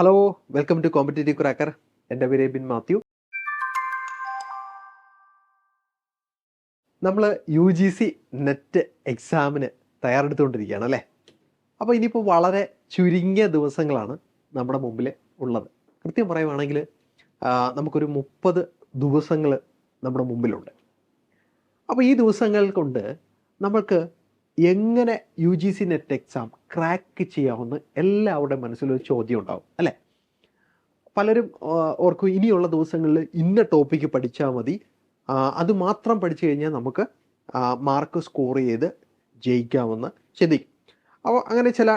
Hello, welcome to competitive cracker. എൻ്റെ പേര് bin Mathew. നമ്മൾ UGC നെറ്റ് എക്സാമിന് തയ്യാറെടുത്തുകൊണ്ടിരിക്കുകയാണ് അല്ലേ. അപ്പോൾ ഇനിയിപ്പോൾ വളരെ ചുരുങ്ങിയ ദിവസങ്ങളാണ് നമ്മുടെ മുമ്പിൽ ഉള്ളത്. കൃത്യം പറയുവാണെങ്കിൽ നമുക്കൊരു 30 ദിവസങ്ങൾ നമ്മുടെ മുമ്പിലുണ്ട്. അപ്പോൾ ഈ ദിവസങ്ങൾ കൊണ്ട് നമുക്ക് എങ്ങനെ UGC നെറ്റ് എക്സാം ക്രാക്ക് ചെയ്യാമെന്ന് എല്ലാവരുടെ മനസ്സിലൊരു ചോദ്യം ഉണ്ടാവും അല്ലേ. പലരും ഓർക്കും ഇനിയുള്ള ദിവസങ്ങളിൽ ഇന്ന ടോപ്പിക്ക് പഠിച്ചാൽ മതി, അത് മാത്രം പഠിച്ചു കഴിഞ്ഞാൽ നമുക്ക് മാർക്ക് സ്കോർ ചെയ്ത് ജയിക്കാമെന്ന് ചിന്തിക്കും. അപ്പോൾ അങ്ങനെ ചില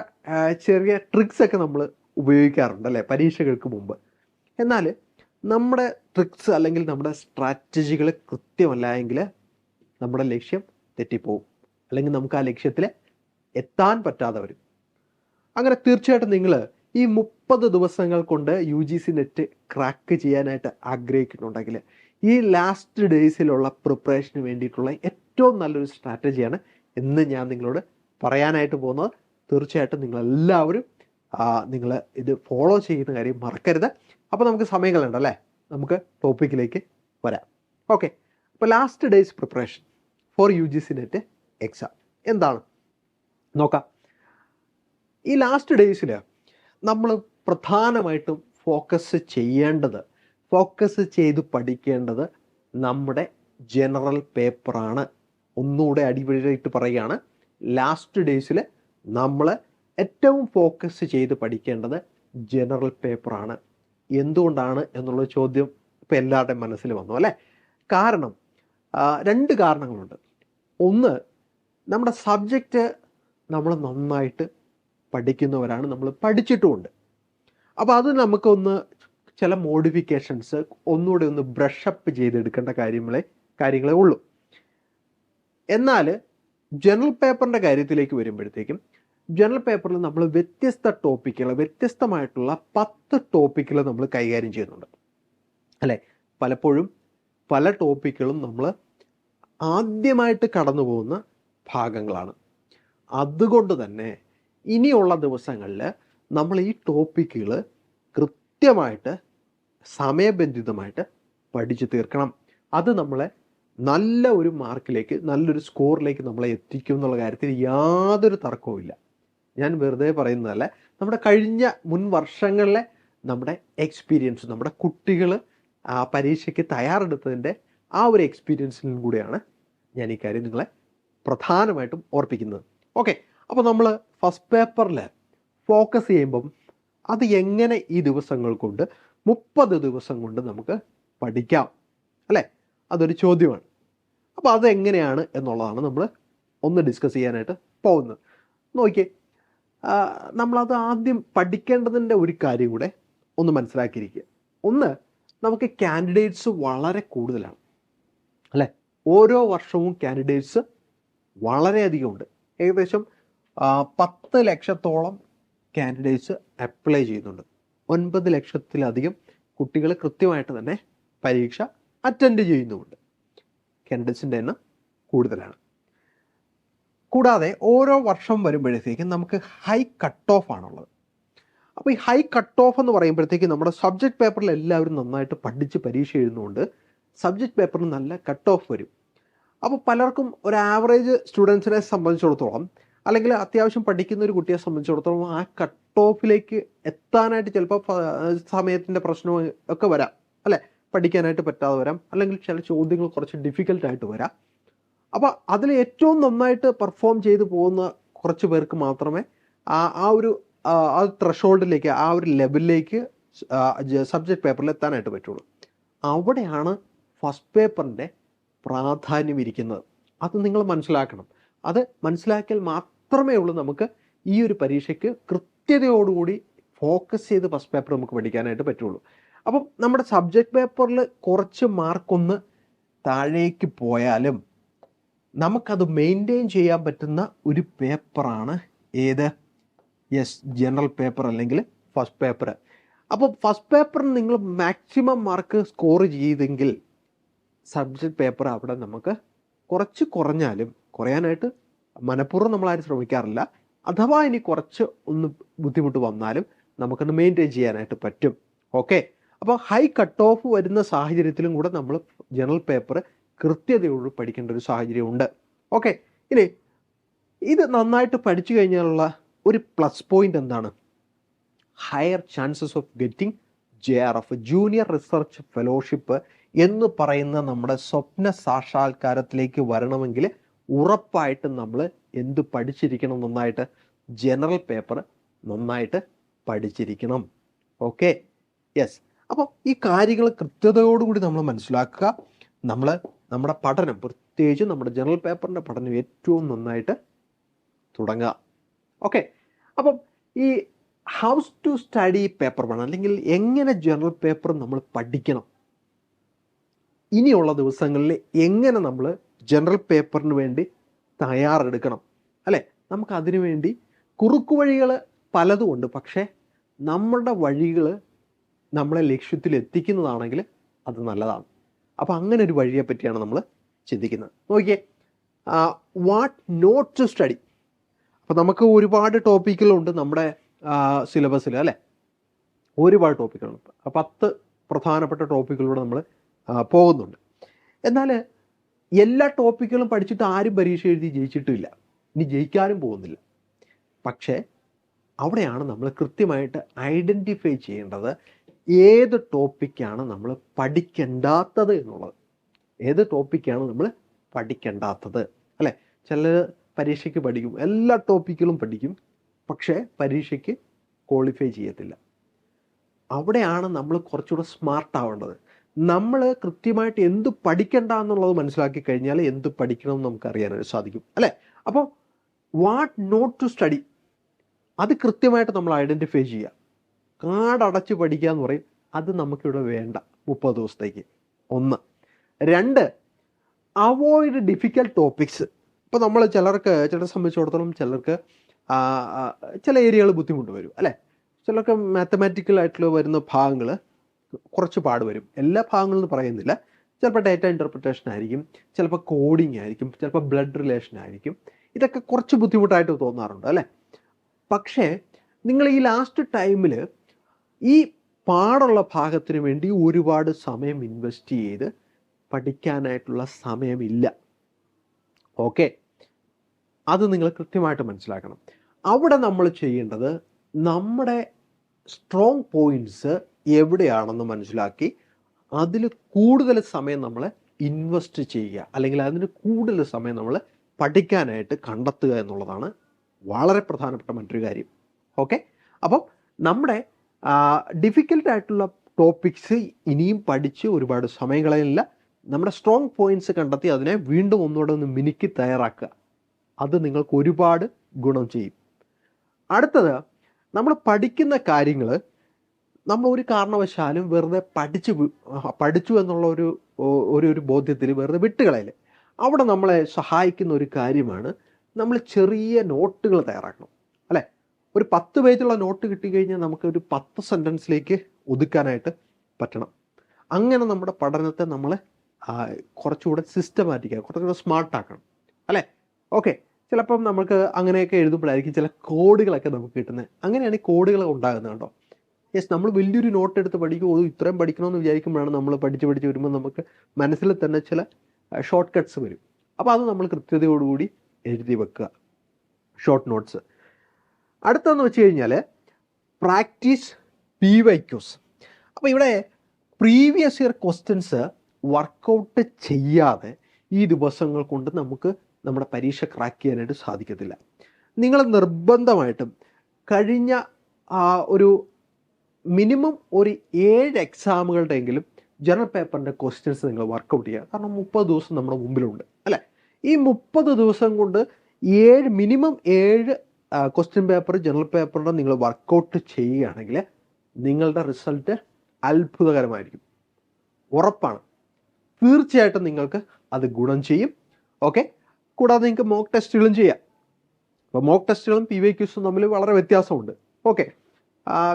ചെറിയ ട്രിക്സൊക്കെ നമ്മൾ ഉപയോഗിക്കാറുണ്ട് അല്ലേ പരീക്ഷകൾക്ക് മുമ്പ്. എന്നാൽ നമ്മുടെ ട്രിക്സ് അല്ലെങ്കിൽ നമ്മുടെ സ്ട്രാറ്റജികൾ കൃത്യമല്ല എങ്കിൽ നമ്മുടെ ലക്ഷ്യം തെറ്റിപ്പോവും, അല്ലെങ്കിൽ നമുക്ക് ആ ലക്ഷ്യത്തിൽ എത്താൻ പറ്റാതെ വരും. അങ്ങനെ തീർച്ചയായിട്ടും നിങ്ങൾ ഈ 30 ദിവസങ്ങൾ കൊണ്ട് UGC നെറ്റ് ക്രാക്ക് ചെയ്യാനായിട്ട് ആഗ്രഹിക്കുന്നുണ്ടെങ്കിൽ ഈ ലാസ്റ്റ് ഡേയ്സിലുള്ള പ്രിപ്പറേഷന് വേണ്ടിയിട്ടുള്ള ഏറ്റവും നല്ലൊരു സ്ട്രാറ്റജിയാണ് ഇന്ന് ഞാൻ നിങ്ങളോട് പറയാനായിട്ട് പോകുന്നത്. തീർച്ചയായിട്ടും നിങ്ങളെല്ലാവരും നിങ്ങൾ ഇത് ഫോളോ ചെയ്യുന്ന കാര്യം മറക്കരുത്. അപ്പോൾ നമുക്ക് സമയം കളയണ്ട അല്ലേ, നമുക്ക് ടോപ്പിക്കിലേക്ക് വരാം. ഓക്കെ, അപ്പോൾ last days preparation for UGC net exam എന്താണ് നോക്കാം. ഈ ലാസ്റ്റ് ഡേയ്സിൽ നമ്മൾ പ്രധാനമായിട്ടും ഫോക്കസ് ചെയ്ത് പഠിക്കേണ്ടത് നമ്മുടെ ജനറൽ പേപ്പറാണ്. ഒന്നുകൂടെ അടിപൊളിയായിട്ട് പറയുകയാണ്, ലാസ്റ്റ് ഡേയ്സിൽ നമ്മൾ ഏറ്റവും ഫോക്കസ് ചെയ്ത് പഠിക്കേണ്ടത് ജനറൽ പേപ്പറാണ്. എന്തുകൊണ്ടാണ് എന്നുള്ള ചോദ്യം ഇപ്പോൾ എല്ലാവരുടെയും മനസ്സിൽ വന്നു അല്ലേ. കാരണം 2 കാരണങ്ങളുണ്ട്. ഒന്ന്, നമ്മുടെ സബ്ജക്റ്റ് നമ്മൾ നന്നായിട്ട് പഠിക്കുന്നവരാണ്, നമ്മൾ പഠിച്ചിട്ടുമുണ്ട്. അപ്പോൾ അത് നമുക്കൊന്ന് ചില മോഡിഫിക്കേഷൻസ് ഒന്നുകൂടെ ഒന്ന് ബ്രഷപ്പ് ചെയ്തെടുക്കേണ്ട കാര്യങ്ങളേ ഉള്ളൂ. എന്നാൽ ജനറൽ പേപ്പറിൻ്റെ കാര്യത്തിലേക്ക് വരുമ്പോഴത്തേക്കും ജനറൽ പേപ്പറിൽ നമ്മൾ വ്യത്യസ്തമായിട്ടുള്ള 10 ടോപ്പിക്കുകൾ നമ്മൾ കൈകാര്യം ചെയ്യുന്നുണ്ട് അല്ലേ. പലപ്പോഴും പല ടോപ്പിക്കുകളും നമ്മൾ ആദ്യമായിട്ട് കടന്നു പോകുന്ന ഭാഗങ്ങളാണ്. അതുകൊണ്ട് തന്നെ ഇനിയുള്ള ദിവസങ്ങളിൽ നമ്മൾ ഈ ടോപ്പിക്കുകൾ കൃത്യമായിട്ട് സമയബന്ധിതമായിട്ട് പഠിച്ചു തീർക്കണം. അത് നമ്മളെ നല്ല ഒരു മാർക്കിലേക്ക്, നല്ലൊരു സ്കോറിലേക്ക് നമ്മളെ എത്തിക്കും എന്നുള്ള കാര്യത്തിൽ യാതൊരു തർക്കവുമില്ല. ഞാൻ വെറുതെ പറയുന്നതല്ല, നമ്മുടെ കഴിഞ്ഞ മുൻ വർഷങ്ങളിലെ നമ്മുടെ എക്സ്പീരിയൻസ്, നമ്മുടെ കുട്ടികൾ പരീക്ഷയ്ക്ക് തയ്യാറെടുത്തതിൻ്റെ ആ ഒരു എക്സ്പീരിയൻസിലും കൂടെയാണ് ഞാൻ ഈ കാര്യം നിങ്ങളെ പ്രധാനമായിട്ടും ഓർപ്പിക്കുന്നത്. ഓക്കെ, അപ്പോൾ നമ്മൾ ഫസ്റ്റ് പേപ്പറിൽ ഫോക്കസ് ചെയ്യുമ്പം അത് എങ്ങനെ ഈ ദിവസങ്ങൾ കൊണ്ട് 30 ദിവസം കൊണ്ട് നമുക്ക് പഠിക്കാം അല്ലേ, അതൊരു ചോദ്യമാണ്. അപ്പോൾ അതെങ്ങനെയാണ് എന്നുള്ളതാണ് നമ്മൾ ഒന്ന് ഡിസ്കസ് ചെയ്യാനായിട്ട് പോകുന്നത്. നോക്കിയേ, നമ്മളത് ആദ്യം പഠിക്കേണ്ടതിൻ്റെ ഒരു കാര്യം കൂടെ ഒന്ന് മനസ്സിലാക്കിയിരിക്കുക. ഒന്ന്, നമുക്ക് കാൻഡിഡേറ്റ്സ് വളരെ കൂടുതലാണ് അല്ലേ. ഓരോ വർഷവും കാൻഡിഡേറ്റ്സ് വളരെയധികം ഉണ്ട്. ഏകദേശം 10 ലക്ഷത്തോളം കാൻഡിഡേറ്റ്സ് അപ്ലൈ ചെയ്യുന്നുണ്ട്. 9 ലക്ഷത്തിലധികം കുട്ടികൾ കൃത്യമായിട്ട് തന്നെ പരീക്ഷ അറ്റൻഡ് ചെയ്യുന്നുമുണ്ട്. കാൻഡിഡേറ്റ്സിൻ്റെ എണ്ണം കൂടുതലാണ്. കൂടാതെ ഓരോ വർഷം വരുമ്പോഴത്തേക്കും നമുക്ക് ഹൈ കട്ട് ഓഫ് ആണുള്ളത്. അപ്പോൾ ഈ ഹൈ കട്ട് ഓഫ് എന്ന് പറയുമ്പോഴത്തേക്കും നമ്മുടെ സബ്ജക്റ്റ് പേപ്പറിൽ എല്ലാവരും നന്നായിട്ട് പഠിച്ച് പരീക്ഷ എഴുതുന്നതുകൊണ്ട് സബ്ജക്റ്റ് പേപ്പറിൽ നല്ല കട്ട് ഓഫ് വരും. അപ്പോൾ പലർക്കും ഒരു ആവറേജ് സ്റ്റുഡൻസിനെ സംബന്ധിച്ചിടത്തോളം, അല്ലെങ്കിൽ അത്യാവശ്യം പഠിക്കുന്ന ഒരു കുട്ടിയെ സംബന്ധിച്ചിടത്തോളം ആ കട്ട് ഓഫിലേക്ക് എത്താനായിട്ട് ചിലപ്പോൾ സമയത്തിൻ്റെ പ്രശ്നവും ഒക്കെ വരാം അല്ലേ, പഠിക്കാനായിട്ട് പറ്റാതെ വരാം, അല്ലെങ്കിൽ ചില ചോദ്യങ്ങൾ കുറച്ച് ഡിഫിക്കൽട്ടായിട്ട് വരാം. അപ്പോൾ അതിൽ ഏറ്റവും നന്നായിട്ട് പെർഫോം ചെയ്ത് പോകുന്ന കുറച്ച് പേർക്ക് മാത്രമേ ആ ഒരു ത്രഷോൾഡിലേക്ക്, ആ ഒരു ലെവലിലേക്ക് സബ്ജക്റ്റ് പേപ്പറിൽ എത്താനായിട്ട് പറ്റുള്ളൂ. അവിടെയാണ് ഫസ്റ്റ് പേപ്പറിൻ്റെ പ്രാധാന്യം ഇരിക്കുന്നത്. അത് നിങ്ങൾ മനസ്സിലാക്കണം. അത് മനസ്സിലാക്കിയാൽ മാത്രമേ ഉള്ളൂ നമുക്ക് ഈ ഒരു പരീക്ഷയ്ക്ക് കൃത്യതയോടുകൂടി ഫോക്കസ് ചെയ്ത് ഫസ്റ്റ് പേപ്പർ നമുക്ക് പഠിക്കാനായിട്ട് പറ്റുള്ളൂ. അപ്പം നമ്മുടെ സബ്ജക്റ്റ് പേപ്പറിൽ കുറച്ച് മാർക്കൊന്ന് താഴേക്ക് പോയാലും നമുക്കത് മെയിൻറ്റെയിൻ ചെയ്യാൻ പറ്റുന്ന ഒരു പേപ്പറാണ് ഏത്? ജനറൽ പേപ്പർ അല്ലെങ്കിൽ ഫസ്റ്റ് പേപ്പർ. അപ്പോൾ ഫസ്റ്റ് പേപ്പറിന് നിങ്ങൾ മാക്സിമം മാർക്ക് സ്കോർ ചെയ്തെങ്കിൽ സബ്ജക്റ്റ് പേപ്പർ അവിടെ നമുക്ക് കുറച്ച് കുറയാനായിട്ട് മനഃപൂർവ്വം നമ്മളാരും ശ്രമിക്കാറില്ല. അഥവാ ഇനി കുറച്ച് ഒന്ന് ബുദ്ധിമുട്ട് വന്നാലും നമുക്കൊന്ന് മെയിൻറ്റെയിൻ ചെയ്യാനായിട്ട് പറ്റും. ഓക്കെ, അപ്പോൾ ഹൈ കട്ട് ഓഫ് വരുന്ന സാഹചര്യത്തിലും കൂടെ നമ്മൾ ജനറൽ പേപ്പർ കൃത്യതയോട് പഠിക്കേണ്ട ഒരു സാഹചര്യമുണ്ട്. ഓക്കെ, ഇനി ഇത് നന്നായിട്ട് പഠിച്ചു കഴിഞ്ഞാലുള്ള ഒരു പ്ലസ് പോയിന്റ് എന്താണ്? Higher chances of getting JRF, junior research fellowship എന്ന് പറയുന്ന നമ്മുടെ സ്വപ്ന സാക്ഷാത്കാരത്തിലേക്ക് വരണമെങ്കിൽ ഉറപ്പായിട്ടും നമ്മൾ എന്ത് പഠിച്ചിരിക്കണം? നന്നായിട്ട് ജനറൽ പേപ്പർ നന്നായിട്ട് പഠിച്ചിരിക്കണം. Okay, yes. അപ്പോൾ ഈ കാര്യങ്ങൾ കൃത്യതയോടുകൂടി നമ്മൾ മനസ്സിലാക്കുക. നമ്മൾ നമ്മുടെ പഠനം, പ്രത്യേകിച്ച് നമ്മുടെ ജനറൽ പേപ്പറിൻ്റെ പഠനം ഏറ്റവും നന്നായിട്ട് തുടങ്ങുക. ഓക്കെ, അപ്പം ഈ ഹൗസ് ടു സ്റ്റഡി പേപ്പർ 1 അല്ലെങ്കിൽ എങ്ങനെ ജനറൽ പേപ്പർ നമ്മൾ പഠിക്കണം, ഇനിയുള്ള ദിവസങ്ങളിൽ എങ്ങനെ നമ്മൾ ജനറൽ പേപ്പറിന് വേണ്ടി തയ്യാറെടുക്കണം, അല്ലേ? നമുക്കതിനു വേണ്ടി കുറുക്കുവഴികൾ പലതുമുണ്ട്. പക്ഷേ നമ്മുടെ വഴികൾ നമ്മളെ ലക്ഷ്യത്തിൽ എത്തിക്കുന്നതാണെങ്കിൽ അത് നല്ലതാണ്. അപ്പോൾ അങ്ങനെ ഒരു വഴിയെ പറ്റിയാണ് നമ്മൾ ചിന്തിക്കുന്നത്. നോക്കിയേ, വാട്ട് നോട്ട് ടു സ്റ്റഡി. അപ്പോൾ നമുക്ക് ഒരുപാട് ടോപ്പിക്കുകളുണ്ട് നമ്മുടെ സിലബസിൽ, അല്ലേ? ഒരുപാട് ടോപ്പിക്കുകളുണ്ട്. 10 പ്രധാനപ്പെട്ട ടോപ്പിക്കിലൂടെ നമ്മൾ പോകുന്നുണ്ട്. എന്നാൽ എല്ലാ ടോപ്പിക്കുകളും പഠിച്ചിട്ട് ആരും പരീക്ഷ എഴുതി ജയിച്ചിട്ടില്ല, ഇനി ജയിക്കാനും പോകുന്നില്ല. പക്ഷേ അവിടെയാണ് നമ്മൾ കൃത്യമായിട്ട് ഐഡൻറ്റിഫൈ ചെയ്യേണ്ടത് ഏത് ടോപ്പിക്കാണ് നമ്മൾ പഠിക്കേണ്ടാത്തത് എന്നുള്ളത്. ഏത് ടോപ്പിക്കാണ് നമ്മൾ പഠിക്കേണ്ടാത്തത്, അല്ലേ? ചില പരീക്ഷയ്ക്ക് പഠിക്കും, എല്ലാ ടോപ്പിക്കുകളും പഠിക്കും, പക്ഷേ പരീക്ഷയ്ക്ക് ക്വാളിഫൈ ചെയ്യത്തില്ല. അവിടെയാണ് നമ്മൾ കുറച്ചുകൂടെ സ്മാർട്ട് ആവേണ്ടത്. നമ്മൾ കൃത്യമായിട്ട് എന്ത് പഠിക്കണ്ട എന്നുള്ളത് മനസ്സിലാക്കി കഴിഞ്ഞാൽ എന്ത് പഠിക്കണമെന്ന് നമുക്ക് അറിയാനായിട്ട് സാധിക്കും, അല്ലേ? അപ്പോൾ വാട്ട് നോട്ട് ടു സ്റ്റഡി അത് കൃത്യമായിട്ട് നമ്മൾ ഐഡൻറ്റിഫൈ ചെയ്യുക. കാടടച്ച് പഠിക്കുക എന്ന് പറയും, അത് നമുക്കിവിടെ വേണ്ട 30 ദിവസത്തേക്ക്. 1. 2, അവോയ്ഡ് ഡിഫിക്കൽട്ട് ടോപ്പിക്സ്. ഇപ്പോൾ നമ്മൾ ചിലരെ സംബന്ധിച്ചിടത്തോളം ചിലർക്ക് ചില ഏരിയകൾ ബുദ്ധിമുട്ട് വരും, അല്ലേ? ചിലർക്ക് മാത്തമാറ്റിക്കലായിട്ടുള്ള വരുന്ന ഭാഗങ്ങൾ കുറച്ച് പാട് വരും. എല്ലാ ഭാഗങ്ങളെന്ന് പറയുന്നില്ല. ചിലപ്പോൾ ഡേറ്റ ഇൻ്റർപ്രിറ്റേഷൻ ആയിരിക്കും, ചിലപ്പോൾ കോഡിങ് ആയിരിക്കും, ചിലപ്പോൾ ബ്ലഡ് റിലേഷൻ ആയിരിക്കും. ഇതൊക്കെ കുറച്ച് ബുദ്ധിമുട്ടായിട്ട് തോന്നാറുണ്ട്, അല്ലേ? പക്ഷേ നിങ്ങൾ ഈ ലാസ്റ്റ് ടൈമിൽ ഈ പാടുള്ള ഭാഗത്തിന് വേണ്ടി ഒരുപാട് സമയം ഇൻവെസ്റ്റ് ചെയ്ത് പഠിക്കാനായിട്ടുള്ള സമയമില്ല. ഓക്കെ, അത് നിങ്ങൾ കൃത്യമായിട്ട് മനസ്സിലാക്കണം. അവിടെ നമ്മൾ ചെയ്യേണ്ടത് നമ്മുടെ സ്ട്രോങ് പോയിൻറ്റ്സ് എവിടെയാണെന്ന് മനസ്സിലാക്കി അതിൽ കൂടുതൽ സമയം നമ്മൾ ഇൻവെസ്റ്റ് ചെയ്യുക, അല്ലെങ്കിൽ അതിന് കൂടുതൽ സമയം നമ്മൾ പഠിക്കാനായിട്ട് കണ്ടെത്തുക എന്നുള്ളതാണ് വളരെ പ്രധാനപ്പെട്ട മറ്റൊരു കാര്യം. ഓക്കെ, അപ്പം നമ്മുടെ ഡിഫിക്കൽട്ടായിട്ടുള്ള ടോപ്പിക്സ് ഇനിയും പഠിച്ച് ഒരുപാട് സമയം കളയുന്നില്ല. നമ്മുടെ സ്ട്രോങ് പോയിൻറ്റ്സ് കണ്ടെത്തി അതിനെ വീണ്ടും ഒന്നുകൂടെ ഒന്ന് മിനുക്കി തയ്യാറാക്കുക. അത് നിങ്ങൾക്ക് ഒരുപാട് ഗുണം ചെയ്യും. അടുത്തത്, നമ്മൾ പഠിക്കുന്ന കാര്യങ്ങൾ നമ്മൾ ഒരു കാരണവശാലും വെറുതെ പഠിച്ചു എന്നുള്ള ഒരു ബോധ്യത്തിൽ വെറുതെ വിട്ടുകളയില്ല. അവിടെ നമ്മളെ സഹായിക്കുന്ന ഒരു കാര്യമാണ് നമ്മൾ ചെറിയ നോട്ടുകൾ തയ്യാറാക്കണം, അല്ലേ? ഒരു 10 പേജുള്ള നോട്ട് കിട്ടിക്കഴിഞ്ഞാൽ നമുക്ക് ഒരു 10 സെൻറ്റൻസിലേക്ക് ഒതുക്കാനായിട്ട് പറ്റണം. അങ്ങനെ നമ്മുടെ പഠനത്തെ നമ്മൾ കുറച്ചുകൂടെ സിസ്റ്റമാറ്റിക്കാണ്, കുറച്ചുകൂടെ സ്മാർട്ടാക്കണം, അല്ലേ? ഓക്കെ, ചിലപ്പം നമുക്ക് അങ്ങനെയൊക്കെ എഴുതുമ്പോഴായിരിക്കും ചില കോഡുകളൊക്കെ നമുക്ക് കിട്ടുന്നത്. അങ്ങനെയാണ് ഈ കോഡുകൾ ഉണ്ടാകുന്നത്, കേട്ടോ. യെസ്, നമ്മൾ വലിയൊരു നോട്ട് എടുത്ത് പഠിക്കുമോ, ഇത്രയും പഠിക്കണമെന്ന് വിചാരിക്കുമ്പോഴാണ് നമ്മൾ പഠിച്ച് വരുമ്പോൾ നമുക്ക് മനസ്സിൽ തന്നെ ചില ഷോർട്ട് കട്ട്സ് വരും. അപ്പോൾ അത് നമ്മൾ കൃത്യതയോടുകൂടി എഴുതി വെക്കുക, ഷോർട്ട് നോട്ട്സ്. അടുത്തതെന്ന് വെച്ച് കഴിഞ്ഞാൽ പ്രാക്ടീസ് PYQs. അപ്പോൾ ഇവിടെ പ്രീവിയസ് ഇയർ ക്വസ്റ്റ്യൻസ് വർക്കൗട്ട് ചെയ്യാതെ ഈ ദിവസങ്ങൾ കൊണ്ട് നമുക്ക് നമ്മുടെ പരീക്ഷ ക്രാക്ക് ചെയ്യാനായിട്ട് സാധിക്കത്തില്ല. നിങ്ങൾ നിർബന്ധമായിട്ടും കഴിഞ്ഞ ഒരു മിനിമം ഒരു 7 എക്സാമുകളുടെയെങ്കിലും ജനറൽ പേപ്പറിൻ്റെ ക്വസ്റ്റ്യൻസ് നിങ്ങൾ വർക്കൗട്ട് ചെയ്യുക. കാരണം 30 ദിവസം നമ്മുടെ മുമ്പിലുണ്ട്, അല്ലേ? ഈ 30 ദിവസം കൊണ്ട് മിനിമം 7 ക്വസ്റ്റ്യൻ പേപ്പർ ജനറൽ പേപ്പറിൻ്റെ നിങ്ങൾ വർക്കൗട്ട് ചെയ്യുകയാണെങ്കിൽ നിങ്ങളുടെ റിസൾട്ട് അത്ഭുതകരമായിരിക്കും, ഉറപ്പാണ്. തീർച്ചയായിട്ടും നിങ്ങൾക്ക് അത് ഗുണം ചെയ്യും. ഓക്കെ, കൂടാതെ നിങ്ങൾക്ക് മോക്ക് ടെസ്റ്റുകളും ചെയ്യാം. അപ്പോൾ മോക്ക് ടെസ്റ്റുകളും PYQസും തമ്മിൽ വളരെ വ്യത്യാസമുണ്ട്. ഓക്കെ,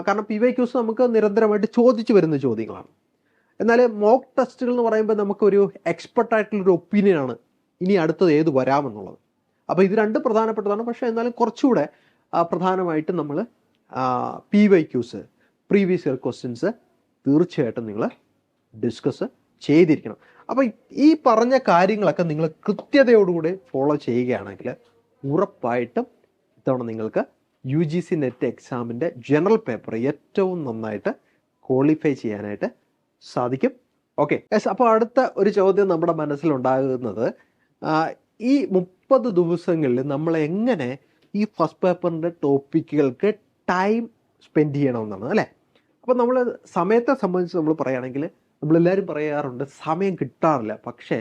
കാരണം PYQs നമുക്ക് നിരന്തരമായിട്ട് ചോദിച്ചു വരുന്ന ചോദ്യങ്ങളാണ്. എന്നാൽ മോക്ക് ടെസ്റ്റുകൾ എന്ന് പറയുമ്പോൾ നമുക്കൊരു എക്സ്പെർട്ടായിട്ടുള്ളൊരു ഒപ്പീനിയനാണ് ഇനി അടുത്തത് ഏത് വരാമെന്നുള്ളത്. അപ്പോൾ ഇത് 2 പ്രധാനപ്പെട്ടതാണ്. പക്ഷേ എന്നാലും കുറച്ചുകൂടെ പ്രധാനമായിട്ട് നമ്മൾ PYQs, പ്രീവിയസ് ഇയർ ക്വസ്റ്റ്യൻസ് തീർച്ചയായിട്ടും നിങ്ങൾ ഡിസ്കസ് ചെയ്തിരിക്കണം. അപ്പോൾ ഈ പറഞ്ഞ കാര്യങ്ങളൊക്കെ നിങ്ങൾ കൃത്യതയോടുകൂടി ഫോളോ ചെയ്യുകയാണെങ്കിൽ ഉറപ്പായിട്ടും ഇത്തവണ നിങ്ങൾക്ക് UGC നെറ്റ് എക്സാമിൻ്റെ ജനറൽ പേപ്പർ ഏറ്റവും നന്നായിട്ട് ക്വാളിഫൈ ചെയ്യാനായിട്ട് സാധിക്കും. Okay yes. അപ്പോൾ അടുത്ത ഒരു ചോദ്യം നമ്മുടെ മനസ്സിലുണ്ടാകുന്നത്, ഈ 30 ദിവസങ്ങളിൽ നമ്മൾ എങ്ങനെ ഈ ഫസ്റ്റ് പേപ്പറിൻ്റെ ടോപ്പിക്കുകൾക്ക് ടൈം സ്പെൻഡ് ചെയ്യണമെന്നാണ് അല്ലേ. അപ്പോൾ നമ്മൾ സമയത്തെ സംബന്ധിച്ച് നമ്മൾ പറയുകയാണെങ്കിൽ നമ്മളെല്ലാവരും പറയാറുണ്ട് സമയം കിട്ടാറില്ല. പക്ഷേ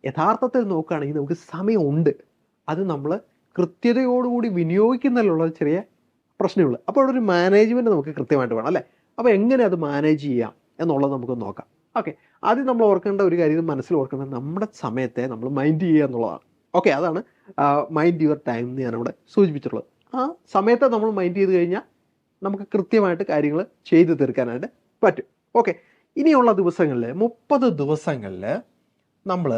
യഥാർത്ഥത്തിൽ നോക്കുകയാണെങ്കിൽ നമുക്ക് സമയമുണ്ട്. അത് നമ്മൾ കൃത്യതയോടുകൂടി വിനിയോഗിക്കുന്നതിലുള്ള ചെറിയ പ്രശ്നമുള്ളൂ. അപ്പോൾ അവിടെ ഒരു മാനേജ്മെൻറ്റ് നമുക്ക് കൃത്യമായിട്ട് വേണം അല്ലേ. അപ്പോൾ എങ്ങനെ അത് മാനേജ് ചെയ്യാം എന്നുള്ളത് നമുക്ക് നോക്കാം. ഓക്കെ, ആദ്യം നമ്മൾ ഓർക്കേണ്ട ഒരു കാര്യം, മനസ്സിൽ ഓർക്കേണ്ടത് നമ്മുടെ സമയത്തെ നമ്മൾ മൈൻഡ് ചെയ്യുക എന്നുള്ളതാണ്. ഓക്കെ, അതാണ് മൈൻഡ് യുവർ ടൈം എന്ന് ഞാനിവിടെ സൂചിപ്പിച്ചിട്ടുള്ളത്. ആ സമയത്തെ നമ്മൾ മൈൻഡ് ചെയ്ത് കഴിഞ്ഞാൽ നമുക്ക് കൃത്യമായിട്ട് കാര്യങ്ങൾ ചെയ്തു തീർക്കാനായിട്ട് പറ്റും. ഓക്കെ, ഇനിയുള്ള ദിവസങ്ങളിൽ 30 ദിവസങ്ങളിൽ നമ്മൾ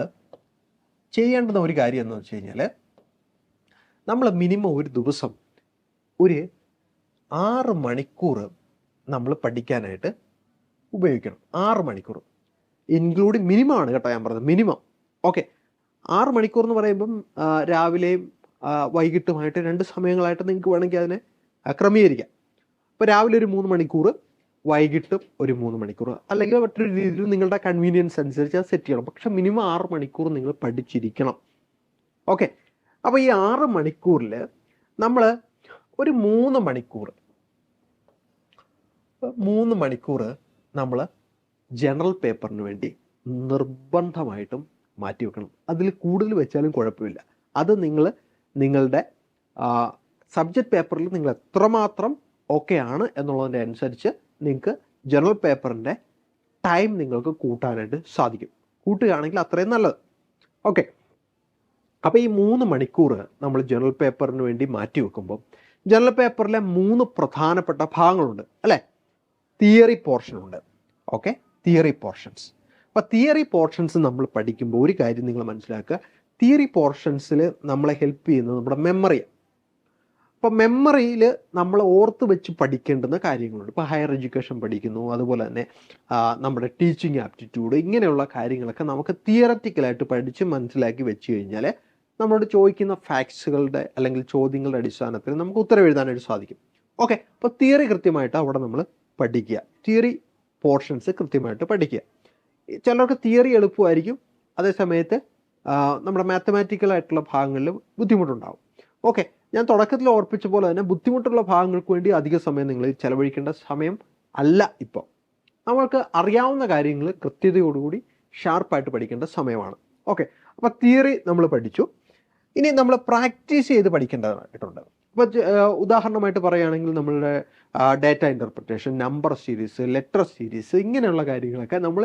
ചെയ്യേണ്ടുന്ന ഒരു കാര്യം എന്ന് വെച്ച് കഴിഞ്ഞാൽ, നമ്മൾ മിനിമം ഒരു ദിവസം ഒരു 6 മണിക്കൂർ നമ്മൾ പഠിക്കാനായിട്ട് ഉപയോഗിക്കണം. 6 മണിക്കൂർ ഇൻക്ലൂഡിങ് മിനിമം ആണ് കേട്ടോ ഞാൻ പറഞ്ഞത്, മിനിമം. ഓക്കെ, 6 മണിക്കൂർ എന്ന് പറയുമ്പം രാവിലെയും വൈകിട്ടുമായിട്ട് 2 സമയങ്ങളായിട്ട് നിങ്ങൾക്ക് വേണമെങ്കിൽ അതിനെ ക്രമീകരിക്കാം. ഇപ്പോൾ രാവിലെ ഒരു 3 മണിക്കൂർ, വൈകിട്ടും ഒരു 3 മണിക്കൂർ, അല്ലെങ്കിൽ മറ്റൊരു രീതിയിൽ നിങ്ങളുടെ കൺവീനിയൻസ് അനുസരിച്ച് അത് സെറ്റ് ചെയ്യണം. പക്ഷെ മിനിമം 6 മണിക്കൂർ നിങ്ങൾ പഠിച്ചിരിക്കണം. ഓക്കെ, അപ്പോൾ ഈ 6 മണിക്കൂറിൽ നമ്മൾ ഒരു 3 മണിക്കൂർ നമ്മൾ ജനറൽ പേപ്പറിന് വേണ്ടി നിർബന്ധമായിട്ടും മാറ്റി വെക്കണം. അതിൽ കൂടുതൽ വെച്ചാലും കുഴപ്പമില്ല. അത് നിങ്ങളുടെ സബ്ജക്റ്റ് പേപ്പറിൽ നിങ്ങൾ എത്രമാത്രം ഓക്കെ ആണ് എന്നുള്ളതിൻ്റെ അനുസരിച്ച് നിങ്ങൾക്ക് ജനറൽ പേപ്പറിൻ്റെ ടൈം നിങ്ങൾക്ക് കൂട്ടാനായിട്ട് സാധിക്കും. കൂട്ടുകയാണെങ്കിൽ അത്രയും നല്ലത്. ഓക്കെ, അപ്പോൾ ഈ 3 മണിക്കൂർ നമ്മൾ ജനറൽ പേപ്പറിന് വേണ്ടി മാറ്റി വെക്കുമ്പോൾ, ജനറൽ പേപ്പറിലെ 3 പ്രധാനപ്പെട്ട ഭാഗങ്ങളുണ്ട് അല്ലേ. തിയറി പോർഷനുണ്ട്. Okay, theory portions. അപ്പോൾ തിയറി പോർഷൻസ് നമ്മൾ പഠിക്കുമ്പോൾ ഒരു കാര്യം നിങ്ങൾ മനസ്സിലാക്കുക, തിയറി പോർഷൻസിൽ നമ്മളെ ഹെൽപ്പ് ചെയ്യുന്നത് നമ്മുടെ മെമ്മറിയാണ്. അപ്പോൾ മെമ്മറിയിൽ നമ്മൾ ഓർത്ത് വെച്ച് പഠിക്കേണ്ടുന്ന കാര്യങ്ങളുണ്ട്. ഇപ്പോൾ ഹയർ എഡ്യൂക്കേഷൻ പഠിക്കുന്നു, അതുപോലെ തന്നെ നമ്മുടെ ടീച്ചിങ് ആപ്റ്റിറ്റ്യൂഡ്, ഇങ്ങനെയുള്ള കാര്യങ്ങളൊക്കെ നമുക്ക് തിയററ്റിക്കലായിട്ട് പഠിച്ച് മനസ്സിലാക്കി വെച്ച് കഴിഞ്ഞാൽ നമ്മളോട് ചോദിക്കുന്ന ഫാക്ട്സുകളുടെ അല്ലെങ്കിൽ ചോദ്യങ്ങളുടെ അടിസ്ഥാനത്തിൽ നമുക്ക് ഉത്തരം എഴുതാനായിട്ട് സാധിക്കും. ഓക്കെ, അപ്പോൾ തിയറി കൃത്യമായിട്ട് അവിടെ നമ്മൾ പഠിക്കുക, തിയറി പോർഷൻസ് കൃത്യമായിട്ട് പഠിക്കുക. ചിലർക്ക് തിയറി എളുപ്പമായിരിക്കും, അതേസമയത്ത് നമ്മുടെ മാത്തമാറ്റിക്കലായിട്ടുള്ള ഭാഗങ്ങളിൽ ബുദ്ധിമുട്ടുണ്ടാകും. ഓക്കെ, ഞാൻ തുടക്കത്തിൽ ഓർപ്പിച്ച പോലെ തന്നെ ബുദ്ധിമുട്ടുള്ള ഭാഗങ്ങൾക്ക് വേണ്ടി അധിക സമയം നിങ്ങൾ ചെലവഴിക്കേണ്ട സമയം അല്ല ഇപ്പോൾ. നമ്മൾക്ക് അറിയാവുന്ന കാര്യങ്ങൾ കൃത്യതയോടുകൂടി ഷാർപ്പായിട്ട് പഠിക്കേണ്ട സമയമാണ്. ഓക്കെ, അപ്പോൾ തിയറി നമ്മൾ പഠിച്ചു. ഇനി നമ്മൾ പ്രാക്ടീസ് ചെയ്ത് പഠിക്കേണ്ടതായിട്ടുണ്ട്. ഇപ്പോൾ ഉദാഹരണമായിട്ട് പറയുകയാണെങ്കിൽ നമ്മളുടെ data interpretation, number series, letter series, ഇങ്ങനെയുള്ള കാര്യങ്ങളൊക്കെ നമ്മൾ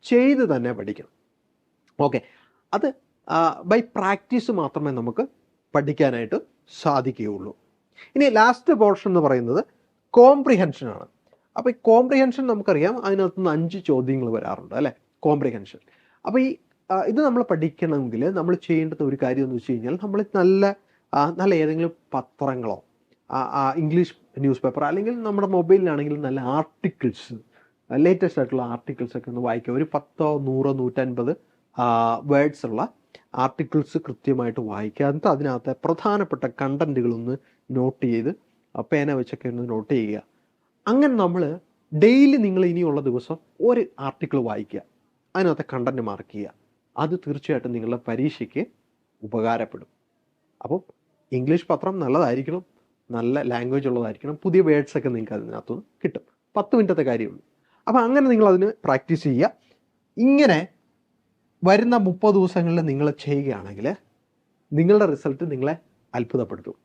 ചെയ്ത് തന്നെ പഠിക്കണം. ഓക്കെ, അത് ബൈ പ്രാക്ടീസ് മാത്രമേ നമുക്ക് പഠിക്കാനായിട്ട് സാധിക്കുകയുള്ളൂ. ഇനി ലാസ്റ്റ് പോർഷൻ എന്ന് പറയുന്നത് കോംപ്രിഹെൻഷനാണ്. അപ്പോൾ ഈ കോംപ്രിഹെൻഷൻ നമുക്കറിയാം, അതിനകത്തുനിന്ന് 5 ചോദ്യങ്ങൾ വരാറുണ്ട് അല്ലേ, കോംപ്രിഹെൻഷൻ. അപ്പോൾ ഇത് നമ്മൾ പഠിക്കണമെങ്കിൽ നമ്മൾ ചെയ്യേണ്ടുന്ന ഒരു കാര്യം എന്ന് വെച്ച് കഴിഞ്ഞാൽ, നമ്മൾ നല്ല ഏതെങ്കിലും പത്രങ്ങളോ ഇംഗ്ലീഷ് ന്യൂസ് പേപ്പർ, അല്ലെങ്കിൽ നമ്മുടെ മൊബൈലിലാണെങ്കിൽ നല്ല ആർട്ടിക്കിൾസ്, ലേറ്റസ്റ്റ് ആയിട്ടുള്ള ആർട്ടിക്കിൾസ് ഒക്കെ ഒന്ന് വായിക്കുക. ഒരു 10, 100, 150 വേർഡ്സ് ഉള്ള ആർട്ടിക്കിൾസ് കൃത്യമായിട്ട് വായിക്കുക. എന്നിട്ട് അതിനകത്തെ പ്രധാനപ്പെട്ട കണ്ടൻറ്റുകളൊന്ന് നോട്ട് ചെയ്ത് പേന വെച്ചൊക്കെ ഒന്ന് നോട്ട് ചെയ്യുക. അങ്ങനെ നമ്മൾ ഡെയിലി നിങ്ങൾ ഇനിയുള്ള ദിവസം ഒരു ആർട്ടിക്കിൾ വായിക്കുക, അതിനകത്തെ കണ്ടൻറ്റ് മാർക്ക് ചെയ്യുക. അത് തീർച്ചയായിട്ടും നിങ്ങളുടെ പരീക്ഷയ്ക്ക് ഉപകാരപ്പെടും. അപ്പം ഇംഗ്ലീഷ് പത്രം നല്ലതായിരിക്കണം, നല്ല ലാംഗ്വേജ് ഉള്ളതായിരിക്കണം, പുതിയ വേർഡ്സൊക്കെ നിങ്ങൾക്ക് അതിനകത്തുനിന്ന് കിട്ടും. 10 മിനിറ്റത്തെ കാര്യമുള്ളൂ. അപ്പോൾ അങ്ങനെ നിങ്ങളതിന് പ്രാക്ടീസ് ചെയ്യുക. ഇങ്ങനെ വരുന്ന 30 ദിവസങ്ങളിൽ നിങ്ങൾ ചെയ്യുകയാണെങ്കിൽ നിങ്ങളുടെ റിസൾട്ട് നിങ്ങളെ അത്ഭുതപ്പെടുത്തും.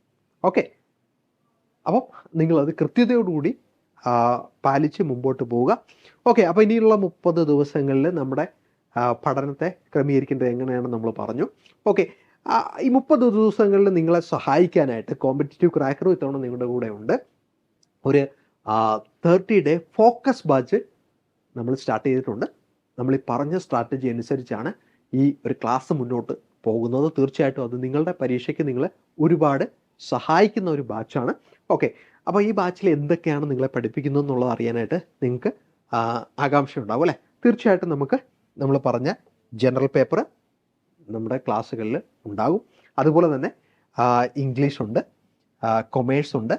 ഓക്കെ, അപ്പം നിങ്ങളത് കൃത്യതയോടുകൂടി പാലിച്ച് മുമ്പോട്ട് പോവുക. ഓക്കെ, അപ്പോൾ ഇനിയുള്ള 30 ദിവസങ്ങളിൽ നമ്മുടെ പഠനത്തെ ക്രമീകരിക്കേണ്ടത് എങ്ങനെയാണെന്ന് നമ്മൾ പറഞ്ഞു. ഓക്കെ, ഈ 30 ദിവസങ്ങളിൽ നിങ്ങളെ സഹായിക്കാനായിട്ട് കോമ്പറ്റീറ്റീവ് ക്രാക്കറും ഇത്തവണ നിങ്ങളുടെ കൂടെ ഉണ്ട്. ഒരു 30 ഡേ ഫോക്കസ് ബാച്ച് നമ്മൾ സ്റ്റാർട്ട് ചെയ്തിട്ടുണ്ട്. നമ്മൾ ഈ പറഞ്ഞ സ്ട്രാറ്റജി അനുസരിച്ചാണ് ഈ ഒരു ക്ലാസ് മുന്നോട്ട് പോകുന്നത്. തീർച്ചയായിട്ടും അത് നിങ്ങളുടെ പരീക്ഷയ്ക്ക് നിങ്ങളെ ഒരുപാട് സഹായിക്കുന്ന ഒരു ബാച്ചാണ്. ഓക്കെ, അപ്പോൾ ഈ ബാച്ചിൽ എന്തൊക്കെയാണ് നിങ്ങളെ പഠിപ്പിക്കുന്നത് എന്നുള്ളത് അറിയാനായിട്ട് നിങ്ങൾക്ക് ആകാംക്ഷ ഉണ്ടാവും അല്ലേ? തീർച്ചയായിട്ടും നമ്മൾ പറഞ്ഞ ജനറൽ പേപ്പർ നമ്മുടെ ക്ലാസ്സുകളിൽ ഉണ്ടാകും. അതുപോലെ തന്നെ ഇംഗ്ലീഷ് ഉണ്ട്, കൊമേഴ്സ് ഉണ്ട്,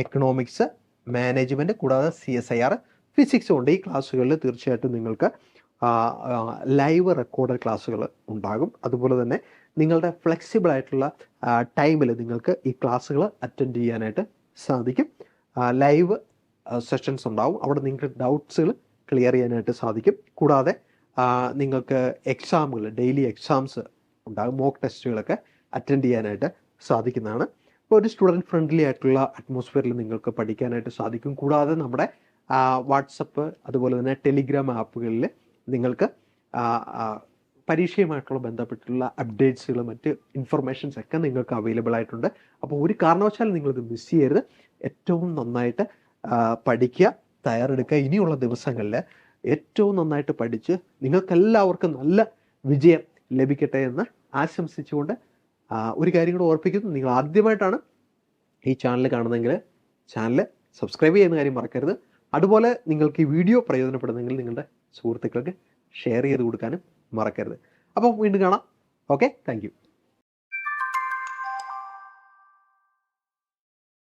എക്കണോമിക്സ്, മാനേജ്മെൻറ്റ്, കൂടാതെ CSIR, ഫിസിക്സും ഉണ്ട്. ഈ ക്ലാസ്സുകളിൽ തീർച്ചയായിട്ടും നിങ്ങൾക്ക് ലൈവ് റെക്കോർഡഡ് ക്ലാസ്സുകൾ ഉണ്ടാകും. അതുപോലെ തന്നെ നിങ്ങളുടെ ഫ്ലെക്സിബിൾ ആയിട്ടുള്ള ടൈമിൽ നിങ്ങൾക്ക് ഈ ക്ലാസ്സുകൾ അറ്റൻഡ് ചെയ്യാനായിട്ട് സാധിക്കും. ലൈവ് സെഷൻസ് ഉണ്ടാവും, അവിടെ നിങ്ങൾക്ക് ഡൗട്ട്സുകൾ ക്ലിയർ ചെയ്യാനായിട്ട് സാധിക്കും. കൂടാതെ നിങ്ങൾക്ക് എക്സാമുകൾ, ഡെയിലി എക്സാംസ് ഉണ്ടാകും, മോക്ക് ടെസ്റ്റുകളൊക്കെ അറ്റൻഡ് ചെയ്യാനായിട്ട് സാധിക്കുന്നതാണ്. ഇപ്പോൾ ഒരു സ്റ്റുഡൻറ്റ് ഫ്രണ്ട്ലി ആയിട്ടുള്ള അറ്റ്മോസ്ഫിയറിൽ നിങ്ങൾക്ക് പഠിക്കാനായിട്ട് സാധിക്കും. കൂടാതെ നമ്മുടെ വാട്സപ്പ് അതുപോലെ തന്നെ ടെലിഗ്രാം ആപ്പുകളിൽ നിങ്ങൾക്ക് പരീക്ഷയുമായിട്ടുള്ള ബന്ധപ്പെട്ടുള്ള അപ്ഡേറ്റ്സുകൾ, മറ്റ് ഇൻഫർമേഷൻസ് ഒക്കെ നിങ്ങൾക്ക് അവൈലബിൾ ആയിട്ടുണ്ട്. അപ്പോൾ ഒരു കാരണവശാലും നിങ്ങളിത് മിസ് ചെയ്യരുത്. ഏറ്റവും നന്നായിട്ട് പഠിക്കുക, തയ്യാറെടുക്കുക. ഇനിയുള്ള ദിവസങ്ങളിൽ ഏറ്റവും നന്നായിട്ട് പഠിച്ച് നിങ്ങൾക്കെല്ലാവർക്കും നല്ല വിജയം ലഭിക്കട്ടെ എന്ന് ആശംസിച്ചുകൊണ്ട് ഒരു കാര്യം കൂടെ ഓർപ്പിക്കുന്നു. നിങ്ങൾ ആദ്യമായിട്ടാണ് ഈ ചാനൽ കാണുന്നതെങ്കിൽ ചാനൽ സബ്സ്ക്രൈബ് ചെയ്യുന്ന കാര്യം മറക്കരുത്. അതുപോലെ നിങ്ങൾക്ക് ഈ വീഡിയോ പ്രയോജനപ്പെടുന്നെങ്കിൽ നിങ്ങളുടെ സുഹൃത്തുക്കൾക്ക് ഷെയർ ചെയ്ത് കൊടുക്കാനും മറക്കരുത്. അപ്പോൾ വീണ്ടും കാണാം. Okay, thank you.